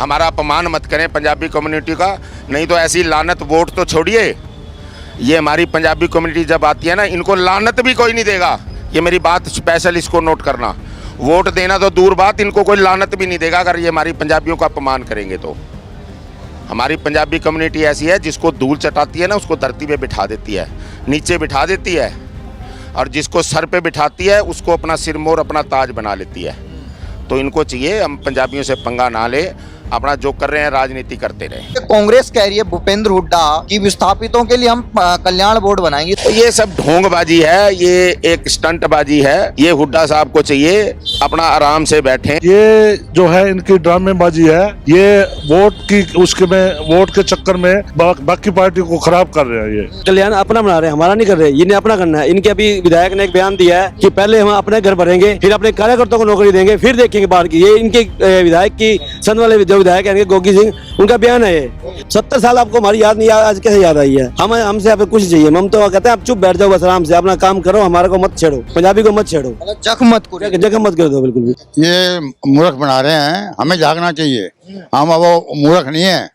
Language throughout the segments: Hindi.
हमारा अपमान मत करें पंजाबी कम्युनिटी का, नहीं तो ऐसी लानत, वोट तो छोड़िए, ये हमारी पंजाबी कम्युनिटी जब आती है ना, इनको लानत भी कोई नहीं देगा। ये मेरी बात स्पेशल इसको नोट करना। वोट देना तो दूर बात, इनको कोई लानत भी नहीं देगा अगर ये हमारी पंजाबियों का अपमान करेंगे तो। हमारी पंजाबी कम्युनिटी ऐसी है, जिसको धूल चटाती है ना, उसको धरती पे बिठा देती है, नीचे बिठा देती है, और जिसको सर पे बिठाती है उसको अपना सिरमौर, अपना ताज बना लेती है। तो इनको चाहिए हम पंजाबियों से पंगा ना ले, अपना जो कर रहे हैं राजनीति करते रहे। कांग्रेस कह रही है भूपेंद्र हुड्डा की विस्थापितों के लिए हम कल्याण बोर्ड बनाएंगे। तो ये सब ढोंगबाजी है, ये एक स्टंटबाजी है। ये हुड्डा साहब को चाहिए अपना आराम से बैठे। ये जो है इनकी ड्रामेबाजी है, ये वोट के चक्कर में बाकी पार्टी को खराब कर रहे हैं। ये कल्याण अपना बना रहे हैं, हमारा नहीं कर रहे, इन्हें अपना करना है। इनके अभी विधायक ने एक बयान दिया है कि पहले हम अपने घर भरेंगे, फिर अपने कार्यकर्ताओं को नौकरी देंगे, फिर देखेंगे बाहर की। ये इनके विधायक की सन वाले जो विधायक है गोगी सिंह, उनका बयान है ये। 70 साल आपको हमारी याद नहीं, आज कैसे याद आई है? हमसे आप कुछ चाहिए, हम तो कहते हैं आप चुप बैठ जाओ, बस आराम से अपना काम करो, हमारे को मत छेड़ो, पंजाबी को मत छेड़ो, जख्म मत करो, जख्म मत कर दो बिल्कुल भी। ये मूर्ख बना रहे हैं, हमें जागना चाहिए। हम अब मूर्ख नहीं है,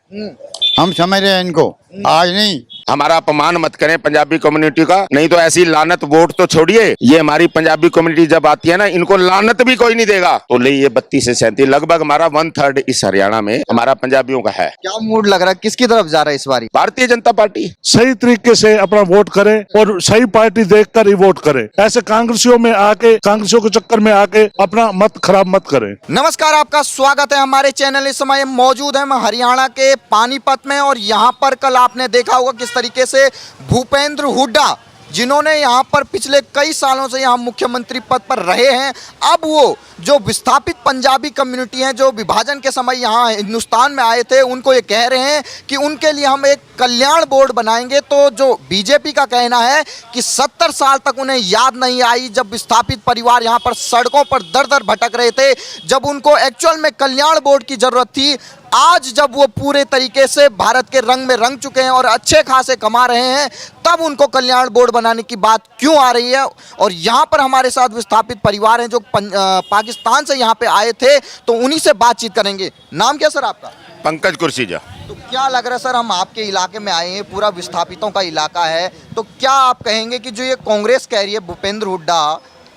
हम समझ रहे हैं इनको, आज नहीं। हमारा अपमान मत करें पंजाबी कम्युनिटी का, नहीं तो ऐसी लानत, वोट तो छोड़िए, ये हमारी पंजाबी कम्युनिटी जब आती है ना, इनको लानत भी कोई नहीं देगा। तो ले ये 32 से 37 लगभग हमारा 1/3 इस हरियाणा में हमारा पंजाबियों का है। क्या मूड लग रहा है, किसकी तरफ जा रहा है इस बारी? भारतीय जनता पार्टी। सही तरीके से अपना वोट करे और सही पार्टी देखकर ही वोट करे। ऐसे कांग्रेसियों के चक्कर में आके अपना मत खराब मत करे। नमस्कार, आपका स्वागत है हमारे चैनल। इस समय मौजूद है हम हरियाणा के पानीपत में, और यहाँ पर कल आपने देखा होगा किस तरीके से भूपेंद्र हुड्डा, जिन्होंने यहाँ पर पिछले कई सालों से यहाँ मुख्यमंत्री पद पर रहे हैं, अब वो जो विस्थापित पंजाबी कम्युनिटी हैं, जो विभाजन के समय यहाँ हिंदुस्तान में आए थे, उनको ये कह रहे हैं कि उनके लिए हम एक कल्याण बोर्ड बनाएंगे। तो जो बीजेपी का कहना है कि 70 साल तक उन्हें याद नहीं आई जब विस्थापित परिवार यहाँ पर सड़कों पर दर दर भटक रहे थे, जब उनको एक्चुअल में कल्याण बोर्ड की जरूरत थी। आज जब वो पूरे तरीके से भारत के रंग में रंग चुके हैं और अच्छे खासे कमा रहे हैं, तब उनको कल्याण बोर्ड बनाने की बात क्यों आ रही है? और यहाँ पर हमारे साथ विस्थापित परिवार हैं जो पाकिस्तान से यहाँ पे आए थे, तो उन्हीं से बातचीत करेंगे। नाम क्या सर आपका? पंकज कुर्सीजा। तो क्या लग रहा है सर, हम आपके इलाके में आए हैं, पूरा विस्थापितों का इलाका है, तो क्या आप कहेंगे कि जो ये कांग्रेस कह रही है भूपेंद्र हुड्डा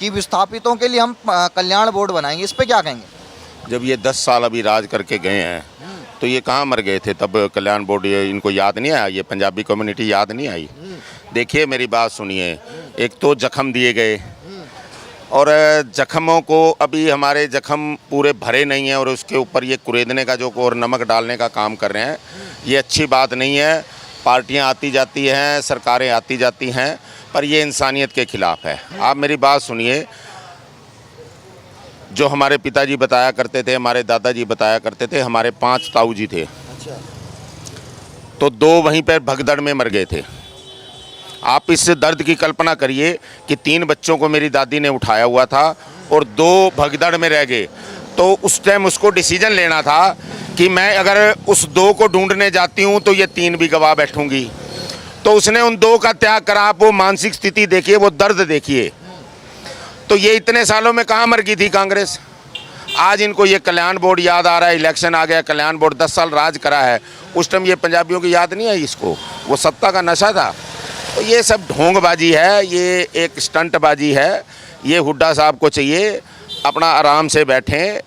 कि विस्थापितों के लिए हम कल्याण बोर्ड बनाएंगे, इस पर क्या कहेंगे? जब ये 10 साल अभी राज करके गए हैं, तो ये कहाँ मर गए थे तब कल्याण बोर्ड इनको याद नहीं आया? ये पंजाबी कम्युनिटी याद नहीं आई? देखिए मेरी बात सुनिए, एक तो जख्म दिए गए, और जख्मों को अभी हमारे जख्म पूरे भरे नहीं हैं, और उसके ऊपर ये कुरेदने का जो और नमक डालने का काम कर रहे हैं, ये अच्छी बात नहीं है। पार्टियां आती जाती हैं, सरकारें आती जाती हैं, पर ये इंसानियत के खिलाफ है। आप मेरी बात सुनिए, जो हमारे पिताजी बताया करते थे, हमारे दादाजी बताया करते थे, हमारे 5 ताऊ जी थे। अच्छा। तो 2 वहीं पर भगदड़ में मर गए थे। आप इस दर्द की कल्पना करिए कि 3 बच्चों को मेरी दादी ने उठाया हुआ था और 2 भगदड़ में रह गए। तो उस टाइम उसको डिसीजन लेना था कि मैं अगर उस 2 को ढूंढने जाती हूँ तो ये 3 भी गवा बैठूंगी। तो उसने उन 2 का त्याग करा। आप वो मानसिक स्थिति देखिए, वो दर्द देखिए। तो ये इतने सालों में कहाँ मर गई थी कांग्रेस? आज इनको ये कल्याण बोर्ड याद आ रहा है, इलेक्शन आ गया, कल्याण बोर्ड 10 साल राज करा है, उस टाइम ये पंजाबियों की याद नहीं आई इसको? वो सत्ता का नशा था। तो ये सब ढोंगबाजी है, ये एक स्टंटबाजी है। ये हुड्डा साहब को चाहिए अपना आराम से बैठें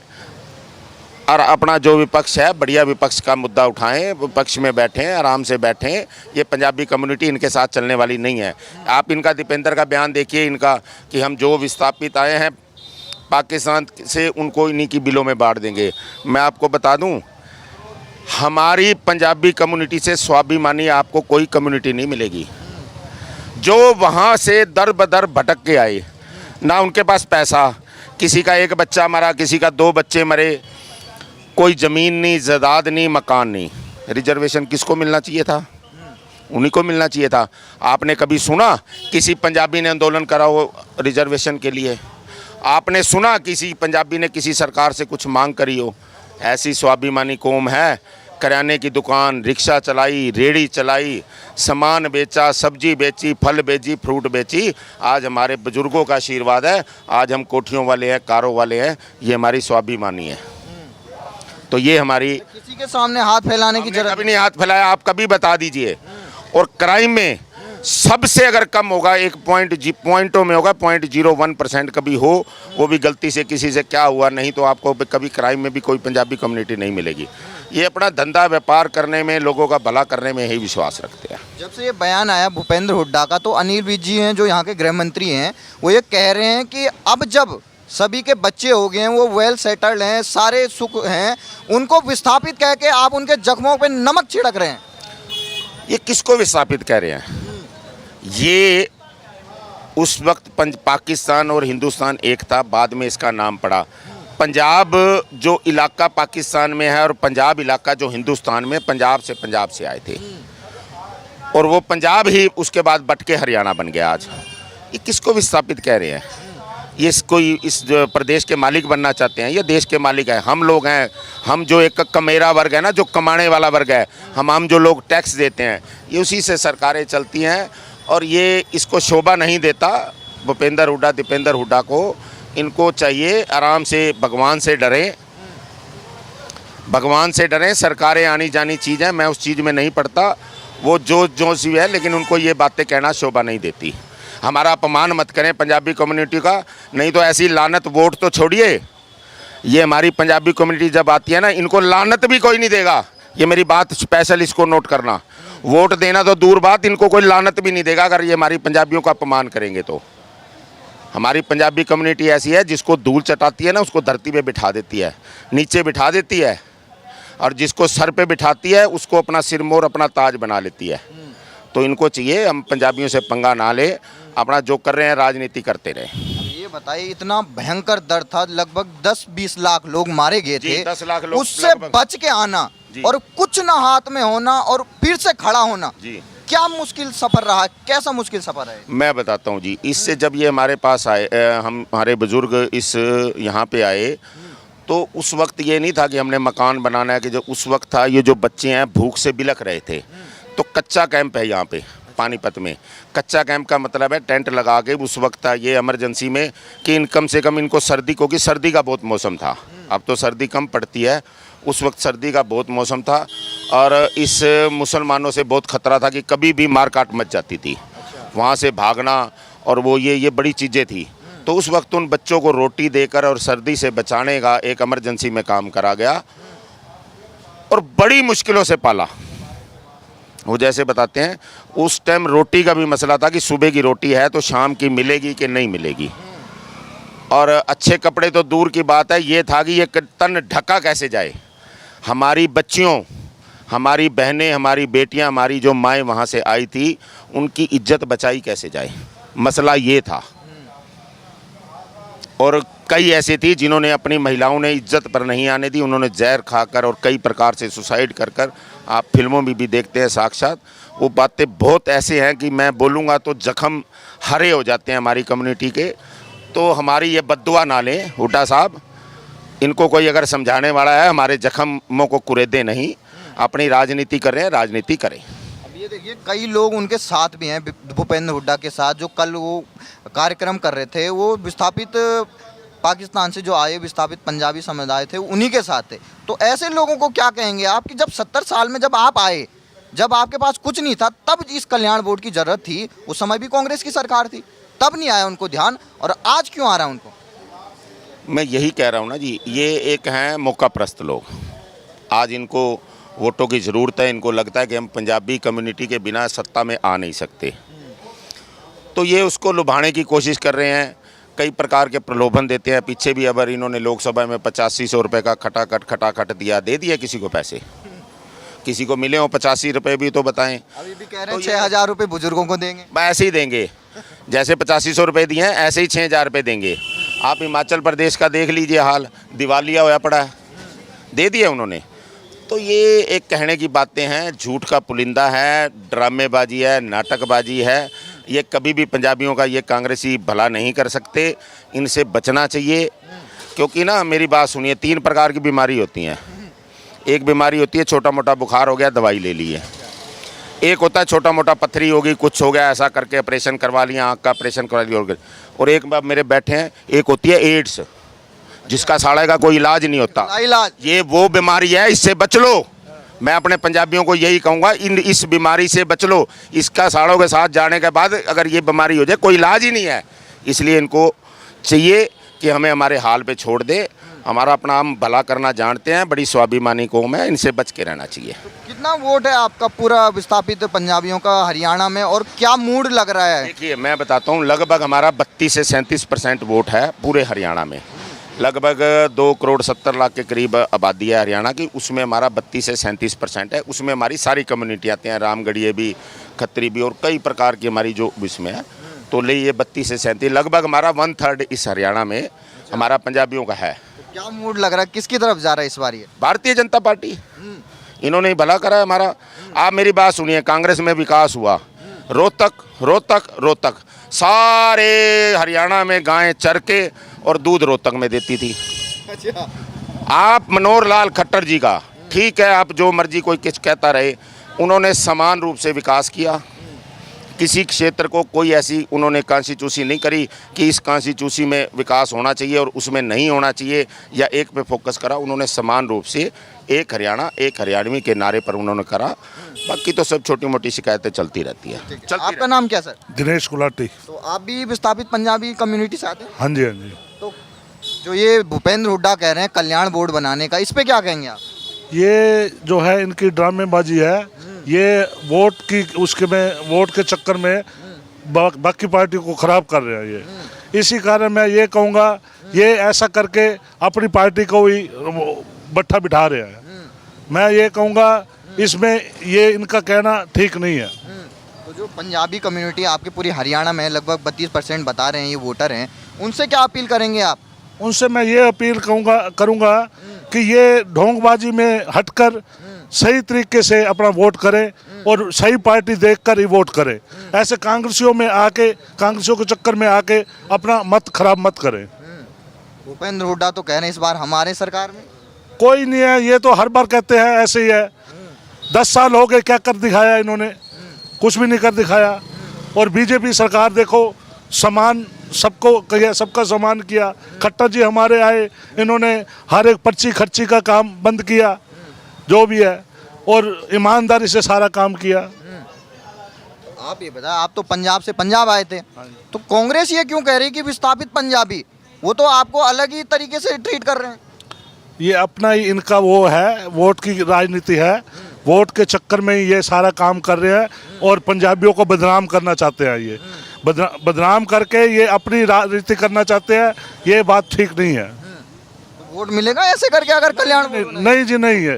और अपना जो विपक्ष है, बढ़िया विपक्ष का मुद्दा उठाएं, विपक्ष में बैठें, आराम से बैठें। ये पंजाबी कम्युनिटी इनके साथ चलने वाली नहीं है। आप इनका दीपेंद्र का बयान देखिए, इनका कि हम जो विस्थापित आए हैं पाकिस्तान से, उनको इन्हीं की बिलों में बांट देंगे। मैं आपको बता दूं, हमारी पंजाबी कम्युनिटी से स्वाभिमानी आपको कोई कम्युनिटी नहीं मिलेगी। जो वहाँ से दर बदर भटक के आए, ना उनके पास पैसा, किसी का 1 बच्चा मरा, किसी का 2 बच्चे मरे, कोई ज़मीन नहीं, जायदाद नहीं, मकान नहीं। रिजर्वेशन किसको मिलना चाहिए था? उन्हीं को मिलना चाहिए था। आपने कभी सुना किसी पंजाबी ने आंदोलन करा हो रिजर्वेशन के लिए? आपने सुना किसी पंजाबी ने किसी सरकार से कुछ मांग करी हो? ऐसी स्वाभिमानी कौम है। करियाने की दुकान, रिक्शा चलाई, रेड़ी चलाई, सामान बेचा, सब्जी बेची, फल बेची, फ्रूट बेची। आज हमारे बुजुर्गों का आशीर्वाद है, आज हम कोठियों वाले हैं, कारों वाले हैं। ये हमारी स्वाभिमानी है। तो ये हमारी, किसी के सामने हाथ फैलाने की हमने जरूरत कभी नहीं हाथ फैलाया, आप कभी बता दीजिए। और क्राइम में सबसे अगर कम होगा, एक पॉइंटों में होगा 0.01% कभी हो, वो भी गलती से किसी से क्या हुआ, नहीं तो आपको कभी क्राइम में भी कोई पंजाबी कम्युनिटी नहीं मिलेगी। ये अपना धंधा व्यापार करने में, लोगों का भला करने में ही विश्वास रखते हैं। जब से ये बयान आया भूपेंद्र हुड्डा का, तो अनिल विज जी हैं जो यहाँ के गृह मंत्री हैं, वो ये कह रहे हैं कि अब जब सभी के बच्चे हो गए हैं, वो वेल सेटल्ड हैं, सारे सुख हैं, उनको विस्थापित कह के आप उनके जख्मों पे नमक छिड़क रहे हैं। ये किसको विस्थापित कह रहे हैं? ये उस वक्त पाकिस्तान और हिंदुस्तान एक था, बाद में इसका नाम पड़ा। पंजाब जो इलाका पाकिस्तान में है और पंजाब इलाका जो हिंदुस्तान में, पंजाब से आए थे, और वो पंजाब ही उसके बाद बट के हरियाणा बन गया आज। ये किसको विस्थापित कह रहे हैं? ये कोई इस प्रदेश के मालिक बनना चाहते हैं? ये देश के मालिक हैं, हम लोग हैं। हम जो एक कमेरा वर्ग है ना, जो कमाने वाला वर्ग है, हम जो लोग टैक्स देते हैं, ये उसी से सरकारें चलती हैं। और ये इसको शोभा नहीं देता भूपेंद्र हुड्डा, दीपेंद्र हुड्डा को। इनको चाहिए आराम से भगवान से डरें, भगवान से डरें। सरकारें आनी जानी चीज़ है, मैं उस चीज़ में नहीं पड़ता, वो जो सी है, लेकिन उनको ये बातें कहना शोभा नहीं देती। हमारा अपमान मत करें पंजाबी कम्युनिटी का, नहीं तो ऐसी लानत, वोट तो छोड़िए, ये हमारी पंजाबी कम्युनिटी जब आती है ना, इनको लानत भी कोई नहीं देगा। ये मेरी बात स्पेशल, इसको नोट करना। वोट देना तो दूर बात, इनको कोई लानत भी नहीं देगा अगर ये हमारी पंजाबियों का अपमान करेंगे तो। हमारी पंजाबी कम्युनिटी ऐसी है, जिसको धूल चटाती है ना, उसको धरती पे बिठा देती है, नीचे बिठा देती है, और जिसको सर पे बिठाती है उसको अपना सिरमौर, अपना ताज बना लेती है। तो इनको चाहिए हम पंजाबियों से पंगा ना ले, अपना जो कर रहे हैं राजनीति करते रहे। ये बताइए, इतना भयंकर दर्द था, लगभग 10-20 लाख लोग मारे गए थे, 10 लाख लोग, उससे बच के आना और कुछ ना हाथ में होना और फिर से खड़ा होना जी, क्या मुश्किल सफर रहा? कैसा मुश्किल सफर है? मैं बताता हूँ जी। इससे जब ये हमारे पास आए, हमारे बुजुर्ग इस यहाँ पे आए, तो उस वक्त ये नहीं था कि हमने मकान बनाना है, कि जो उस वक्त था, ये जो बच्चे हैं भूख से बिलख रहे थे। तो कच्चा कैंप है यहाँ पे पानीपत में। कच्चा कैंप का मतलब है टेंट लगा के, उस वक्त था ये इमरजेंसी में कि कम से कम इनको सर्दी, क्योंकि सर्दी का बहुत मौसम था, अब तो सर्दी कम पड़ती है, उस वक्त सर्दी का बहुत मौसम था। और इस मुसलमानों से बहुत ख़तरा था कि कभी भी मार काट मच जाती थी, वहाँ से भागना, और वो ये बड़ी चीज़ें थी। तो उस वक्त उन बच्चों को रोटी देकर और सर्दी से बचाने का एक इमरजेंसी में काम करा गया, और बड़ी मुश्किलों से पाला। वो जैसे बताते हैं, उस टाइम रोटी का भी मसला था कि सुबह की रोटी है तो शाम की मिलेगी कि नहीं मिलेगी। और अच्छे कपड़े तो दूर की बात है, ये था कि ये तन ढका कैसे जाए। हमारी बच्चियों, हमारी बहनें, हमारी बेटियां, हमारी जो माएँ वहाँ से आई थी, उनकी इज्जत बचाई कैसे जाए, मसला ये था। और कई ऐसे थी जिन्होंने अपनी महिलाओं ने इज्जत पर नहीं आने दी, उन्होंने जहर खाकर और कई प्रकार से सुसाइड कर आप फिल्मों में भी देखते हैं साक्षात। वो बातें बहुत ऐसे हैं कि मैं बोलूँगा तो जख्म हरे हो जाते हैं हमारी कम्युनिटी के। तो हमारी ये बद्दुआ ना लें हुड्डा साहब, इनको कोई अगर समझाने वाला है, हमारे जख्मों को कुरेदे नहीं, अपनी राजनीति कर रहे हैं, राजनीति करें। अब ये देखिए, कई लोग उनके साथ भी हैं, भूपेंद्र हुड्डा के साथ, जो कल वो कार्यक्रम कर रहे थे, वो विस्थापित पाकिस्तान से जो आए विस्थापित पंजाबी समुदाय थे, उन्हीं के साथ थे। तो ऐसे लोगों को क्या कहेंगे आप कि जब 70 साल में जब आप आए, जब आपके पास कुछ नहीं था, तब इस कल्याण बोर्ड की ज़रूरत थी, उस समय भी कांग्रेस की सरकार थी, तब नहीं आया उनको ध्यान, और आज क्यों आ रहा है उनको? मैं यही कह रहा हूँ ना जी, ये एक हैं मौकाप्रस्त लोग। आज इनको वोटों की ज़रूरत है, इनको लगता है कि हम पंजाबी कम्युनिटी के बिना सत्ता में आ नहीं सकते, तो ये उसको लुभाने की कोशिश कर रहे हैं, कई प्रकार के प्रलोभन देते हैं। पीछे भी अगर इन्होंने लोकसभा में 8500 रुपये का खटाखट दिया, दे दिया किसी को पैसे, किसी को मिले हो 85 रुपये भी तो बताएं। अभी भी कह रहे हैं 6000 रुपये बुजुर्गों को देंगे, ऐसे ही देंगे, जैसे 8500 रुपये दिए हैं ऐसे ही 6000 रुपये देंगे। आप हिमाचल प्रदेश का देख लीजिए हाल, दिवालिया होया पड़ा है, दे दिए उन्होंने। तो ये एक कहने की बातें हैं, झूठ का पुलिंदा है, ड्रामेबाजी है, नाटकबाजी है। ये कभी भी पंजाबियों का ये कांग्रेसी भला नहीं कर सकते, इनसे बचना चाहिए। क्योंकि ना, मेरी बात सुनिए, 3 प्रकार की बीमारी होती हैं। एक बीमारी होती है छोटा मोटा बुखार हो गया, दवाई ले ली है। एक होता है छोटा मोटा पथरी होगी, कुछ हो गया, ऐसा करके ऑपरेशन करवा लिया, आँख का ऑपरेशन करवा लिया। और एक बार मेरे बैठे हैं, एक होती है एड्स, जिसका साड़े का कोई इलाज नहीं होता। इलाज ये वो बीमारी है, इससे बच लो। मैं अपने पंजाबियों को यही कहूँगा, इस बीमारी से बच लो। इसका साड़ों के साथ जाने के बाद अगर ये बीमारी हो जाए कोई इलाज ही नहीं है। इसलिए इनको चाहिए कि हमें हमारे हाल पे छोड़ दे। हमारा अपना हम भला करना जानते हैं, बड़ी स्वाभिमानी कौम है, इनसे बच के रहना चाहिए। कितना वोट है आपका पूरा विस्थापित पंजाबियों का हरियाणा में, और क्या मूड लग रहा है? देखिए मैं बताता हूँ, लगभग हमारा 32 से 37% वोट है पूरे हरियाणा में। लगभग 2 करोड़ 70 लाख के करीब आबादी है हरियाणा की, उसमें हमारा 32 से 37% है। उसमें हमारी सारी कम्युनिटी आते हैं, रामगढ़िए भी, खत्री भी, और कई प्रकार की हमारी जो इसमें है। तो ले ये 32 से 37 लगभग हमारा 1/3 इस हरियाणा में हमारा पंजाबियों का है। क्या मूड लग रहा है, किसकी तरफ जा रहा है इस बार ये? भारतीय जनता पार्टी, इन्होंने ही भला करा है हमारा। आप मेरी बात सुनिए, कांग्रेस में विकास हुआ, रोहतक रोहतक रोहतक सारे हरियाणा में गायें चर के और दूध रोहतक में देती थी। अच्छा। आप मनोहर लाल खट्टर जी का, ठीक है आप जो मर्जी कोई कुछ कहता रहे, उन्होंने समान रूप से विकास किया। किसी क्षेत्र को कोई ऐसी उन्होंने कॉन्स्टिट्यूंसी नहीं करी कि इस कॉन्स्टिट्यूंसी में विकास होना चाहिए और उसमें नहीं होना चाहिए, या एक पे फोकस करा। उन्होंने समान रूप से एक हरियाणा एक हरियाणवी के नारे पर उन्होंने करा। बाकी तो सब छोटी मोटी शिकायतें चलती रहती है। आपका नाम क्या सर? दिनेश गुलाटी। तो आप भी विस्थापित पंजाबी कम्युनिटी से आते हैं? हाँ जी, हाँ जी। तो जो ये भूपेंद्र हुड्डा कह रहे हैं कल्याण बोर्ड बनाने का, इस पे क्या कहेंगे आप? ये जो है इनकी ड्रामेबाजी है। ये वोट की उसके में वोट के चक्कर में बाकी पार्टी को खराब कर रहे हैं ये। इसी कारण मैं ये कहूँगा, ये ऐसा करके अपनी पार्टी को ही बट्ठा बिठा रहे हैं। मैं ये कहूँगा इसमें ये इनका कहना ठीक नहीं है। तो जो पंजाबी कम्युनिटी आपके पूरी हरियाणा में लगभग 32% बता रहे हैं ये वोटर हैं, उनसे क्या अपील करेंगे आप? उनसे मैं ये अपील करूँगा कि ये ढोंगबाजी में हटकर सही तरीके से अपना वोट करें और सही पार्टी देखकर ही वोट करें। ऐसे कांग्रेसियों में आके, कांग्रेसियों के चक्कर में आके अपना मत खराब मत करें। भूपेंद्र हुड्डा तो कह रहे हैं इस बार हमारे सरकार में कोई नहीं है, ये तो हर बार कहते हैं ऐसे ही है। 10 साल हो गए, क्या कर दिखाया इन्होंने? कुछ भी नहीं कर दिखाया। और बीजेपी सरकार देखो, समान सबको किया, सबका सम्मान किया। खट्टर जी हमारे आए, इन्होंने हर एक पर्ची खर्ची का काम बंद किया जो भी है, और ईमानदारी से सारा काम किया। आप ये बताएं, आप तो पंजाब से पंजाब आए थे, तो कांग्रेस ये क्यों कह रही कि विस्थापित पंजाबी, वो तो आपको अलग ही तरीके से ट्रीट कर रहे हैं? ये अपना ही इनका वो है, वोट की राजनीति है। वोट के चक्कर में ही ये सारा काम कर रहे हैं और पंजाबियों को बदनाम करना चाहते हैं। ये बदनाम करके ये अपनी राजनीति करना चाहते हैं। ये बात ठीक नहीं है। तो वोट मिलेगा ऐसे करके अगर कल्याण बोर्ड में? नहीं जी, नहीं है।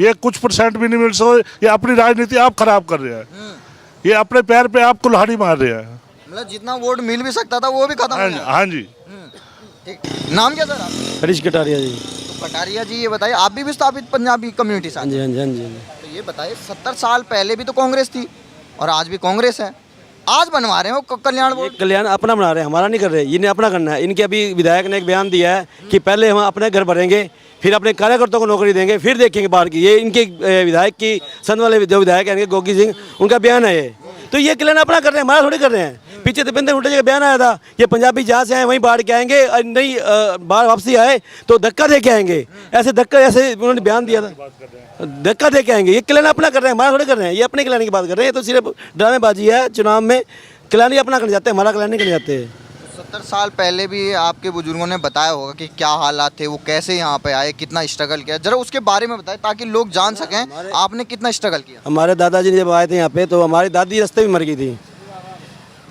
ये कुछ % भी नहीं मिल सकते। ये अपनी राजनीति आप खराब कर रहे हैं। ये अपने पैर पे आप कुल्हाड़ी मार रहे हैं। मतलब जितना वोट मिल भी सकता था वो भी खत्म हो गया। हाँ जी। ठीक। नाम क्या सर आप? हरीश कटारिया जी। तो कटारिया जी ये बताइए, आप भी विस्थापित पंजाबी कम्युनिटी से हाँ आते जी, हैं? हाँ जी, हाँ जी। तो ये बताइए, 70 साल पहले भी तो कांग्रेस थी और आज भी कांग्रेस है, आज बनवा रहे हो कल्याण ये बोर्ड? कल्याण अपना बना रहे हैं, हमारा नहीं कर रहे। इन्हें अपना करना है। इनके अभी विधायक ने एक बयान दिया है कि पहले हम अपने घर भरेंगे, फिर अपने कार्यकर्ताओं को नौकरी देंगे, फिर देखेंगे बाहर की। ये इनके विधायक की, संत वाले जो विधायक हैं गोगी सिंह, उनका बयान है ये। तो ये कल्याण अपना कर रहे हैं, हमारा थोड़ी कर रहे हैं। पीछे दीपेंद्र हुड्डा जी का बयान आया था, ये पंजाबी जहाँ से आए वहीं बाढ़ के आएंगे, नहीं बाढ़ वापसी आए तो धक्का दे के आएंगे। ऐसे धक्का, ऐसे उन्होंने बयान दिया था, धक्का दे के आएंगे। ये कल्याण अपना कर रहे हैं, हमारा थोड़ी कर रहे हैं। ये अपने कल्याण की बात कर रहे हैं। ये तो सिर्फ ड्रामेबाजी है। चुनाव में कल्याण अपना करने जाते हैं, हमारा कल्याण नहीं करने जाते हैं। 70 साल पहले भी आपके बुजुर्गों ने बताया होगा कि क्या हालात थे, वो कैसे यहाँ पे आए, कितना स्ट्रगल किया, जरा उसके बारे में बताएं ताकि लोग जान सकें आपने कितना स्ट्रगल किया। हमारे दादाजी जब आए थे यहाँ पे तो हमारी दादी रास्ते में मर गई थी।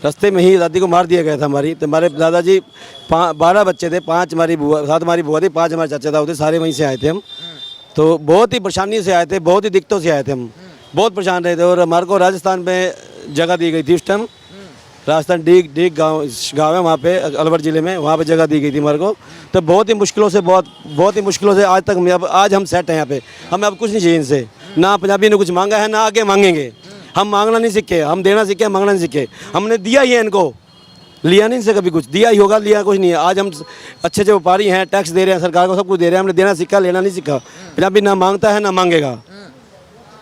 रास्ते में ही दादी को मार दिया गया था हमारी। तो हमारे दादाजी 12 बच्चे थे, 5 हमारी बुआ, 7 हमारी बुआ थी, 5 हमारे चाचा ताऊ थे, सारे वहीं से आए थे हम। तो बहुत ही परेशानी से आए थे, बहुत ही दिक्कतों से आए थे हम, बहुत परेशान रहे थे। और हमारे को राजस्थान में जगह दी गई थी उस टाइम। राजस्थान डीग गांव है वहाँ पे, अलवर ज़िले में, वहाँ पे जगह दी गई थी हमारे को। तो बहुत ही मुश्किलों से आज तक आज हम सेट हैं यहाँ पे। हमें अब कुछ नहीं चाहिए इनसे, ना पंजाबी ने कुछ मांगा है, ना आगे मांगेंगे। हम मांगना नहीं सीखे, हम देना सीखे, मांगना नहीं सीखे। हमने दिया ही है इनको, लिया नहीं इनसे कभी कुछ। दिया ही होगा, लिया कुछ नहीं है। आज हम अच्छे व्यापारी हैं, टैक्स दे रहे हैं, सरकार को सब कुछ दे रहे हैं। हमने देना सीखा, लेना नहीं सीखा। पंजाबी ना मांगता है ना मांगेगा।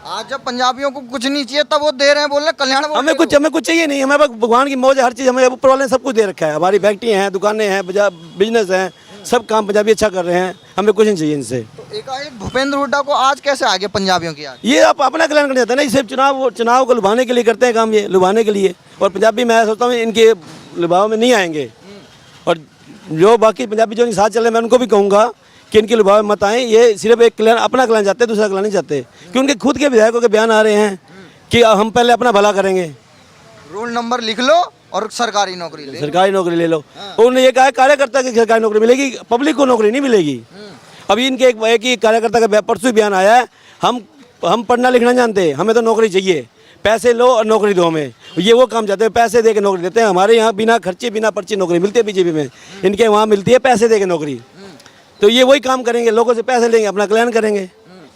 आज जब पंजाबियों को कुछ नहीं चाहिए तब वो दे रहे हैं, बोल रहे कल्याण बोर्ड हमें कुछ चाहिए नहीं। हमें भगवान की मौज है, हर चीज़ हमें ऊपर वाले ने सब कुछ दे रखा है। हमारी फैक्ट्री हैं, दुकानें हैं, बिजनेस हैं, सब काम पंजाबी अच्छा कर रहे हैं, हमें कुछ नहीं चाहिए इनसे। तो एकाएक भूपेंद्र हुड्डा को आज कैसे आगे पंजाबियों की आज? ये आप अपना कल्याण करने जाते हैं ना, ये सिर्फ चुनाव को लुभाने के लिए करते हैं काम, ये लुभाने के लिए। और पंजाबी मैं सोचता हूँ इनके लुभाव में नहीं आएंगे। और जो बाकी पंजाबी जो इनके साथ चल रहे हैं, मैं उनको भी कहूँगा कि इनके लुभाव में मत आएँ। ये सिर्फ एक कल्याण, अपना कल्याण चाहते हैं, दूसरा कल्याण नहीं चाहते। कि उनके खुद के विधायकों के बयान आ रहे हैं कि हम पहले अपना भला करेंगे, रोल नंबर लिख लो और सरकारी नौकरी ले। सरकारी नौकरी ले लो। उन्होंने ये कहा है कार्यकर्ता की सरकारी नौकरी मिलेगी, पब्लिक को नौकरी नहीं मिलेगी। अभी इनके एक ही कार्यकर्ता का परसों बयान आया है, हम पढ़ना लिखना जानते हैं, हमें तो नौकरी चाहिए, पैसे लो और नौकरी दो हमें। ये वो काम चाहते हैं, पैसे दे के नौकरी देते हैं। हमारे यहाँ बिना खर्चे बिना पर्ची नौकरी मिलती है बीजेपी में, इनके वहाँ मिलती है पैसे दे के नौकरी। तो ये वही काम करेंगे, लोगों से पैसे लेंगे, अपना कल्याण करेंगे।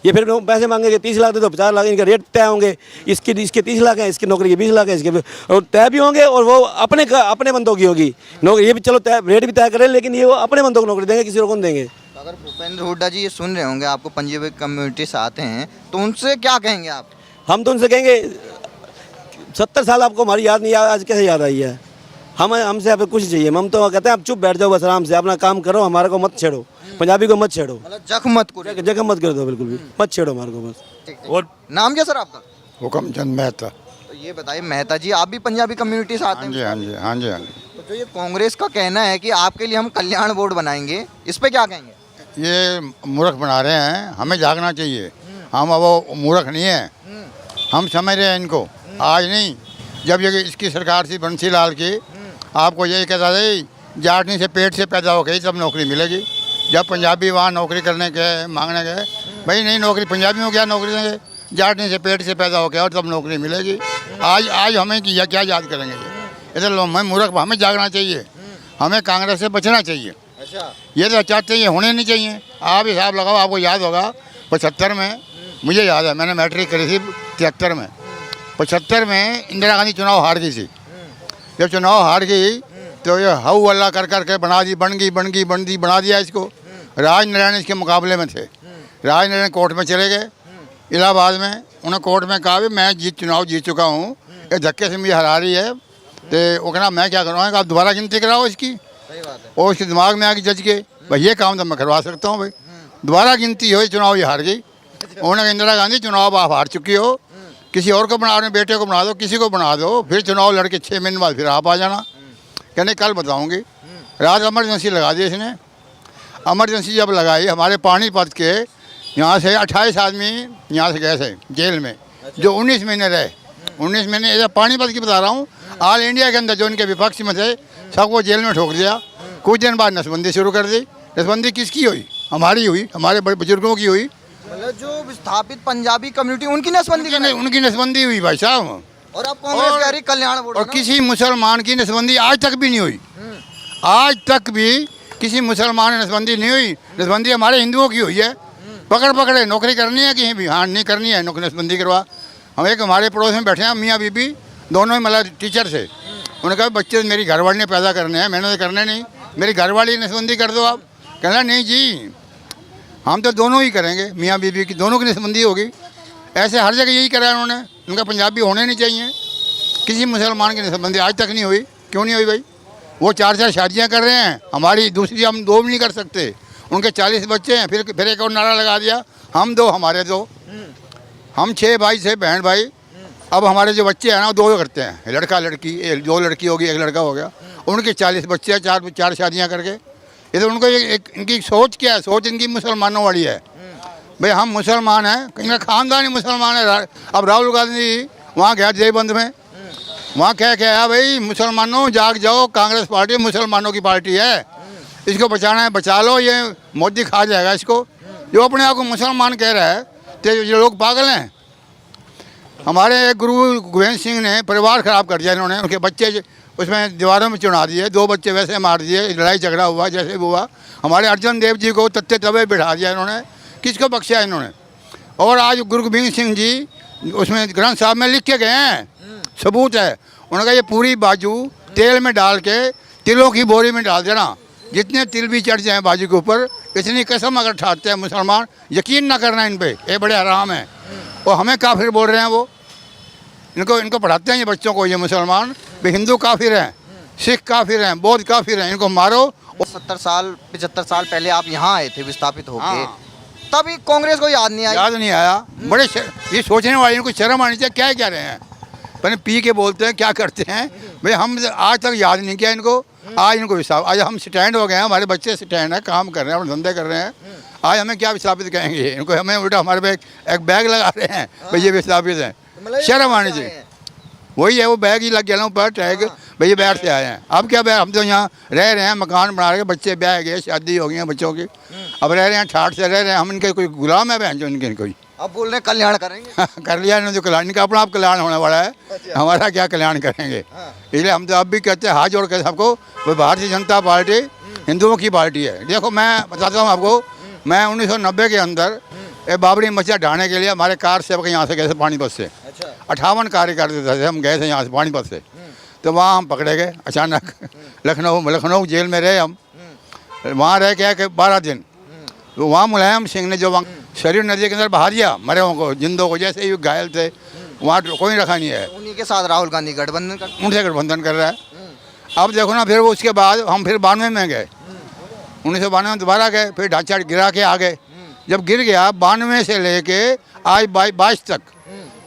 ये फिर पैसे मांगेंगे, 30 लाख दे तो 50 लाख, इनका रेट तय होंगे, इसके 30 लाख है, इसकी नौकरी के 20 लाख है, इसके और तय भी होंगे। और वो अपने बंदों की होगी नौकरी, ये भी चलो तय रेट भी तय करें, लेकिन ये वो अपने बंदों को नौकरी देंगे, किसी और को नहीं देंगे। अगर भूपेंद्र हुड्डा जी ये सुन रहे होंगे, आपको पंजाबी कम्युनिटी से आते हैं, तो उनसे क्या कहेंगे आप? हम तो उनसे कहेंगे 70 साल आपको हमारी याद नहीं, आज कैसे याद आई है? हमसे अब कुछ चाहिए, हम तो कहते हैं आप चुप बैठ जाओ, बस आराम से अपना काम करो, हमारे को मत छेड़ो, पंजाबी को मत छेड़ो, मतलब जख्म मत करो, जगह मत कर दो, बिल्कुल भी मत छेड़ो हमारे को बस। और नाम क्या सर आपका? हुक्मचंद मेहता। तो ये बताइए मेहता जी, आप भी पंजाबी कम्युनिटी से आते हाँ हैं? जी हाँ जी हाँ जी हाँ जी। तो जो ये कांग्रेस का कहना है कि आपके लिए हम कल्याण बोर्ड बनाएंगे, इस पे क्या कहेंगे? ये मूर्ख बना रहे हैं, हमें जागना चाहिए। हम अब वो मूर्ख नहीं है, हम समझ रहे हैं इनको। आज नहीं, जब ये इसकी सरकार थी बंसी लाल की, आपको यही कहता था जाटनी से पेट से पैदा हो गई तब नौकरी मिलेगी। जब पंजाबी वहाँ नौकरी करने गए, मांगने गए, भाई नहीं नौकरी पंजाबी में क्या नौकरी देंगे, जाटनी से पेट से पैदा हो गया और तब नौकरी मिलेगी। आज हमें क्या याद करेंगे ये? इधर हमें मूर्ख, हमें जागना चाहिए, हमें कांग्रेस से बचना चाहिए। अच्छा, ये तो चाहते हैं, होने नहीं चाहिए। आप हिसाब लगाओ, आपको याद होगा 75 में, मुझे याद है मैंने मैट्रिक करी थी 73 में। 75 में इंदिरा गांधी चुनाव हार गई थी। जब चुनाव हार गई तो ये हऊ अल्लाह कर करके बना दिया इसको। राजनारायण इसके मुकाबले में थे। राजनारायण कोर्ट में चले गए इलाहाबाद में, उन्हें कोर्ट में कहा भी मैं चुनाव जीत चुका हूँ, ये धक्के से मुझे हरा रही है, तो वो कहना मैं क्या करूँगा, आप दोबारा गिनती कराओ इसकी। सही बात है। और उसके दिमाग में आके जज के भाई ये काम तो मैं करवा सकता हूँ, भाई दोबारा गिनती हो, चुनाव ये हार गई। उन्होंने कहा इंदिरा गांधी चुनाव आप हार चुकी हो, किसी और को बना, अपने बेटे को बना दो, किसी को बना दो, फिर चुनाव लड़के 6 महीने बाद फिर आप आ जाना। कहने कल बताऊंगी। रात इमरजेंसी लगा दी इसने। इमरजेंसी जब लगाई, हमारे पानीपत के यहाँ से 28 आदमी यहाँ से गए थे जेल में, जो 19 महीने रहे। 19 महीने, ये पानीपत की बता रहा हूँ, ऑल इंडिया के अंदर जो इनके विपक्ष में थे सबको जेल में ठोक दिया। कुछ दिन बाद नसबंदी शुरू कर दी। नसबंदी किसकी हुई? हमारी हुई, हमारे बड़े बुजुर्गों की हुई। मतलब जो विस्थापित पंजाबी कम्युनिटी उनकी नसबंदी उनकी नसबंदी हुई भाई साहब। और अब कांग्रेस कह रही कल्याण बोर्ड। और किसी मुसलमान की नसबंदी आज तक भी नहीं हुई। आज तक भी किसी मुसलमान की नसबंदी नहीं हुई। नसबंदी हमारे हिंदुओं की हुई है। पकड़े नौकरी करनी है कहीं भी, हाँ नहीं करनी है नौकरी, नसबंदी करवा। हम एक हमारे पड़ोस में बैठे हैं मियाँ बीबी, दोनों ही मतलब टीचर से। उन्होंने कहा बच्चे मेरी घरवाली ने पैदा करने हैं, मैंने तो करने नहीं, मेरी घरवाली नसबंदी कर दो आप। कहना नहीं जी हम तो दोनों ही करेंगे, मियाँ बीबी की दोनों की नसबंदी होगी। ऐसे हर जगह यही करा उन्होंने। उनका पंजाबी होने नहीं चाहिए। किसी मुसलमान की नसबंदी आज तक नहीं हुई। क्यों नहीं हुई भाई? वो 4 शादियाँ कर रहे हैं, हमारी दूसरी हम 2 भी नहीं कर सकते। उनके 40 बच्चे हैं, फिर एक और नारा लगा दिया, हम 2 हमारे 2। हम 6 भाई 6 बहन भाई। अब हमारे जो बच्चे हैं ना 2 करते हैं, लड़का लड़की, 2 लड़की होगी 1 लड़का हो गया। उनके 40 बच्चे हैं, 4 शादियाँ करके। ये तो उनको एक इनकी सोच क्या है? सोच इनकी मुसलमानों वाली है। भाई हम मुसलमान हैं, इनका खानदान ही मुसलमान है। अब राहुल गांधी वहाँ गया देवबंद में, वहाँ क्या आया भाई मुसलमानों जाग जाओ, कांग्रेस पार्टी मुसलमानों की पार्टी है, इसको बचाना है बचा लो, ये मोदी खा जाएगा इसको। जो अपने आप को मुसलमान कह रहा है तो ये लोग पागल हैं। हमारे गुरु गोविंद सिंह ने परिवार ख़राब कर दिया इन्होंने। उनके बच्चे उसमें दीवारों में चुना दिए, 2 बच्चे वैसे मार दिए, लड़ाई झगड़ा हुआ जैसे हुआ। हमारे अर्जुन देव जी को तत्ते तवे बिठा दिया इन्होंने। किसको बख्शा इन्होंने? और आज गुरु गोविंद सिंह जी उसमें ग्रंथ साहब में लिख के गए हैं, सबूत है। उन्होंने कहा ये पूरी बाजू तेल में डाल के तिलों की बोरी में डाल देना, जितने तिल भी चढ़ जाए बाजू के ऊपर, इतनी कसम अगर ठाते हैं मुसलमान, यकीन ना करना इन पे, ये बड़े हराम हैं। और हमें काफिर बोल रहे हैं वो। इनको पढ़ाते हैं ये बच्चों को, ये मुसलमान भी हिंदू काफिर हैं, सिख काफिर हैं, बौद्ध काफिर हैं, इनको मारो और 75 साल पहले आप यहाँ आए थे विस्थापित होके, हाँ। तभी कांग्रेस को याद नहीं आया। याद नहीं आया। बड़े ये सोचने वाले इनको शर्म आनी चाहिए, क्या कह रहे हैं, पहले पी के बोलते हैं, क्या करते हैं भाई। हम आज तक याद नहीं किया इनको, आज इनको विस्थापित, आज हम स्टैंड हो गए हैं, हमारे बच्चे स्टैंड है, काम कर रहे हैं, धंधे कर रहे हैं, आज हमें क्या विस्थापित कहेंगे इनको, हमें उल्टा हमारे पे एक बैग लगा रहे हैं भाई ये विस्थापित हैं। मतलब ये शर्म आनी क्या चाहिए। है? वही है, वो बैग ही लग गया ना ऊपर टैग, भाई ये बाहर से आए हैं। अब क्या बैग, हम तो यहाँ रह रहे हैं, मकान बना रहे हैं, बच्चे ब्याह गए, शादी हो गई है बच्चों की, अब रह रहे हैं, ठाठ से रह रहे हैं। हम इनके कोई गुलाम है बहन जो इनके कोई अब बोल रहे हैं कल्याण करेंगे। कर लिया इन्होंने, जो कल्याण इनका अपना आप कल्याण होने वाला है, हमारा क्या कल्याण करेंगे। इसलिए हम तो अब भी कहते हैं, हाथ जोड़ के सबको, भाई भारतीय जनता पार्टी हिंदुओं की पार्टी है। देखो मैं बताता हूँ आपको, मैं 1990 के अंदर ये बाबरी मस्जिद ढाने के लिए हमारे कार सेवक यहाँ से गए थे पानीपत से, 58 कार्यकर्ता थे, हम गए थे यहाँ से पानीपत से। तो वहाँ हम पकड़े गए अचानक, लखनऊ जेल में रहे हम, वहाँ रह के 12 दिन। तो वहाँ मुलायम सिंह ने जो वहाँ शरीर नदी के अंदर बहा दिया मरे को, जिंदों को, जैसे ही घायल थे, वहाँ कोई रखा नहीं है। उन्हीं के साथ राहुल गांधी गठबंधन कर, उनसे गठबंधन कर रहा है। अब देखो ना, फिर वो उसके बाद हम फिर 92 में गए, 1992 में दोबारा गए, फिर ढांचा गिरा के आ गए। जब गिर गया 92 से लेके आज 22 तक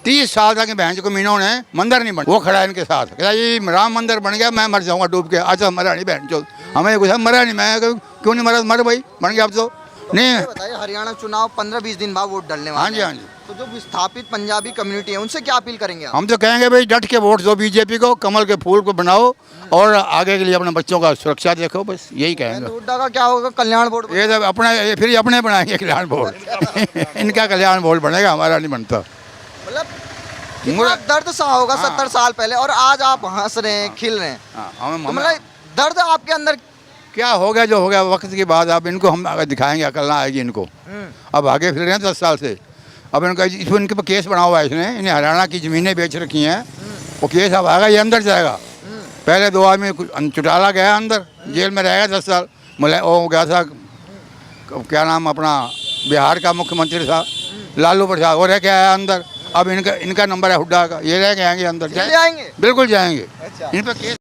30 साल तक बहन को मीनों ने मंदिर नहीं बना, वो खड़ा है इनके साथ, कहता ये राम मंदिर बन गया, मैं मर जाऊंगा डूब के। अच्छा मरा नहीं बहन चो, हमें कुछ मरा नहीं, मैं क्यों नहीं मरा, मर भाई बन गया अब तो नहीं। बताइए हरियाणा चुनाव 15-20 दिन बाद वोट डालने हाँ वाले जी, हैं। हाँ जी। तो जो विस्थापित पंजाबी कम्युनिटी है उनसे क्या अपील करेंगे आप? हम तो कहेंगे भाई डट के वोट दो बीजेपी को, कमल के फूल को बनाओ और आगे के लिए अपने बच्चों का सुरक्षा देखो, बस यही कहेंगे। हुड्डा का क्या होगा, कल्याण बोर्ड? ये सब अपना फिर अपने बनाएंगे कल्याण बोर्ड इनका कल्याण बोर्ड बनेगा, हमारा नहीं बनता। मतलब कितना दर्द सा होगा 70 साल पहले, और आज आप हंस रहे हैं, खिल रहे हैं। तो मतलब दर्द आपके अंदर क्या हो गया जो हो गया, वक्त की बात। अब इनको हम आगे दिखाएंगे, अकल ना आएगी इनको। अब आगे फिर रहे हैं 10 साल से। अब इनका इनके पर केस बना हुआ है, इसने इन्हें हरियाणा की ज़मीनें बेच रखी हैं, वो केस अब आएगा, ये अंदर जाएगा। पहले 2 आदमी चौटाला गया अंदर, जेल में रहेगा 10 साल। वो गया था, क्या नाम अपना, बिहार का मुख्यमंत्री था लालू प्रसाद, वो रह के आया अंदर। अब इनका नंबर है हुड्डा का, ये रह के आएंगे अंदर, जाएंगे, बिल्कुल जाएंगे। अच्छा। इन पर केस